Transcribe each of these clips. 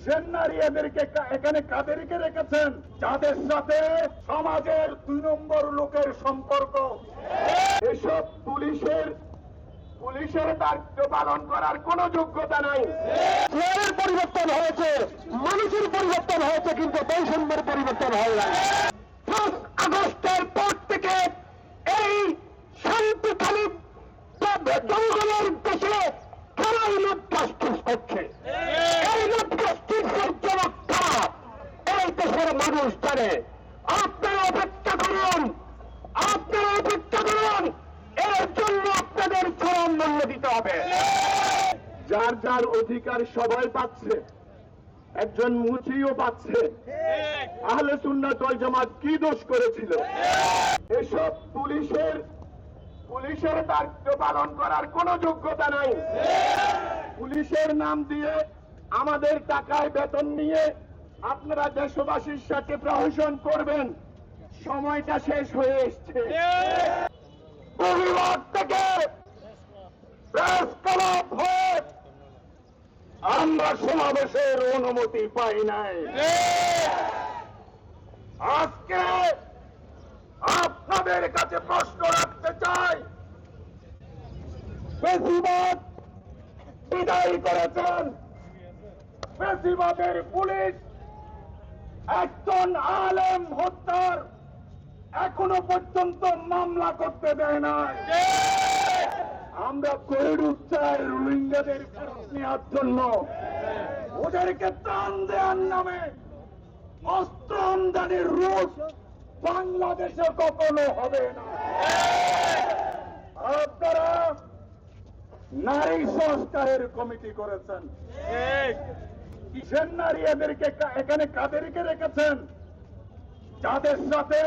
কিসের নারী এদেরকে এখানে কাদেরকে রেখেছেন যাদের সাথে সমাজের 2 নম্বর লোকের সম্পর্ক? এসব পুলিশের দায়িত্ব পালন করার কোন যোগ্যতা নাই। চেয়ারের পরিবর্তন হয়েছে, মানুষের পরিবর্তন হয়েছে, কিন্তু বৈষম্যের পরিবর্তন হয় না। 5 আগস্টের পর থেকে এই শান্তিখালী জঙ্গলের দেশে খেলাই লোক জাস্টিস হচ্ছে। এই লোক জাস্টিসের জনক কারা এই দেশের মানুষ জানে। আপনারা অপেক্ষা করুন, আপনারা অপেক্ষা করুন, এর জন্য আপনাদের চরম মূল্য দিতে হবে। যার যার অধিকার সবাই পাচ্ছে, একজন মুচিও পাচ্ছে। আহলে সুন্নাত ওয়াল জামাত কি দোষ করেছিল? এসব পুলিশের দায়িত্ব পালন করার কোন যোগ্যতা নাই। পুলিশের নাম দিয়ে আমাদের টাকায় বেতন নিয়ে আপনারা দেশবাসীর সাথে প্রহসন করবেন, সময়টা শেষ হয়ে এসছে। পরিবার থেকে প্রেস ক্লাব হয়ে আমরা সমাবেশের অনুমতি পাই নাই। আজকে আপনাদের কাছে প্রশ্ন রাখতে চাই, ফ্যাসিবাদ বিদায় করেছেন, ফ্যাসিবাদের পুলিশ একজন আলেম হত্যার এখনো পর্যন্ত মামলা করতে দেয় না। আমরা কোহিডুর চাই রোহিঙ্গাদের ফেরত নেওয়ার জন্য। ওদেরকে ত্রাণ দেওয়ার নামে অস্ত্র আমদানির রুট বাংলাদেশে কখনো হবে না। আপনারা নারী সংস্কারের কমিটি করেছেন, কিসের নারী এদেরকে এখানে কাদেরকে রেখেছেন যাদের সাথে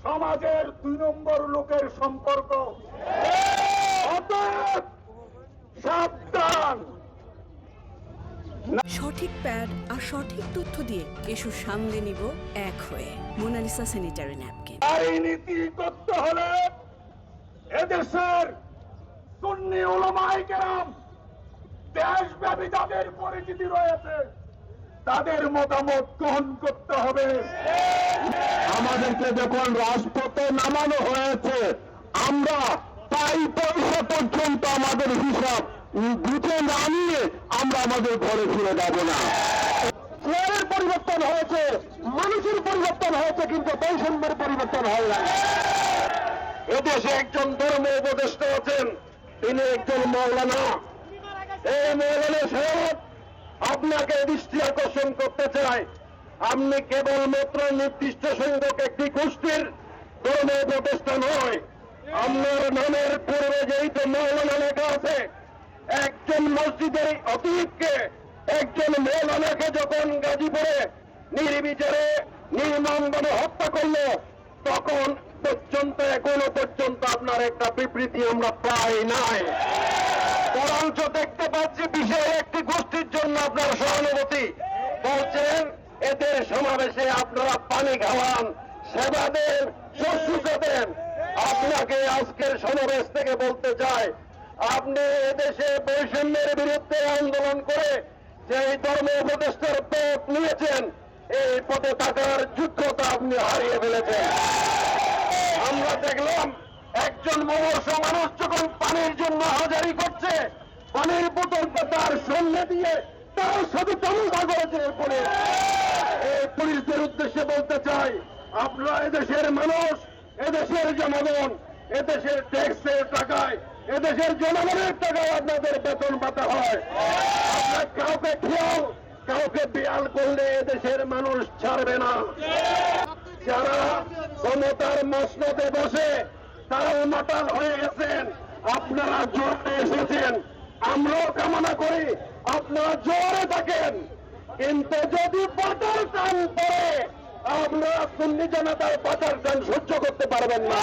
সমাজের 2 নম্বর লোকের সম্পর্ক? অতএব সাবধান। সঠিক প্যাড আর সঠিক তথ্য দিয়ে এসব সামলে নিব এক হয়ে। Monalisa sanitary napkin. এই নীতি করতে হলে এদেশের সুন্নি উলামায়ে কেরাম, দেশব্যাপী যাদের পরিচিতি রয়েছে, তাদের মতামত গ্রহণ করতে হবে। আমাদেরকে যখন রাজপথে নামানো হয়েছে, আমরা তাই পয়সা পর্যন্ত আমাদের হিসাব বুঝে না নিয়ে আমরা আমাদের ঘরে ফিরে যাব না। চেয়ারের পরিবর্তন হয়েছে, মানুষের পরিবর্তন হয়েছে, কিন্তু বৈষম্যের পরিবর্তন হয় না। এদেশে একজন ধর্ম উপদেষ্টা আছেন, তিনি একজন মৌলানা। এই মৌলানা সাহেব আপনাকে দৃষ্টি আকর্ষণ করতে চাই, আপনি কেবলমাত্র নির্দিষ্ট সংখ্যক একটি গোষ্ঠীর ধর্ম উপদেষ্টা নয়। আপনার নামের পূর্বে যেহেতু মৌলানা লেখা আছে, একজন মসজিদের অতীতকে, একজন মৌলানাকে যখন গাজীপুরে নির্বিচারে নির্মমভাবে হত্যা করলো, তখন পর্যন্ত এখনো পর্যন্ত আপনার একটা বিবৃতি আমরা পাই নাই। বরঞ্চ দেখতে পাচ্ছি বিশেষ একটি গোষ্ঠীর জন্য আপনার সহানুভূতি বলছেন, এদের সমাবেশে আপনারা পানি খাওয়ান, সেবা দেন, শুশ্রূষা দেন। আপনাকে আজকের সমাবেশ থেকে বলতে চাই, আপনি এদেশে বৈষম্যের বিরুদ্ধে আন্দোলন করে যে ধর্ম উপদেষ্টার পথ নিয়েছেন, এই পথে থাকার যোগ্যতা আপনি হারিয়ে ফেলেছেন। আমরা দেখলাম একজন মুমূর্ষ মানুষ যখন পানির জন্য হাজারি করছে, পানির বোতলটা তার সামনে দিয়ে তার সাথে তামিলটা করেছে পুলিশ। এই পুলিশদের উদ্দেশ্যে বলতে চাই, আপনারা এদেশের মানুষ, এদেশের জনগণ, এদেশের ট্যাক্সের টাকায়, এদেশের জনগণের টাকায় আপনাদের বেতন পাতে হয়। আপনার কাউকে খেয়াল, কাউকে বিয়াল করলে এদেশের মানুষ ছাড়বে না। যারা ক্ষমতার মসনদে বসে তারাও মাতাল হয়ে গেছেন, আপনারা জোরে এসেছেন। আমরাও কামনা করি আপনারা জোরে থাকেন, কিন্তু যদি পাতার টান পড়ে, আপনারা সুন্নি জনতার পাতার টান সহ্য করতে পারবেন না।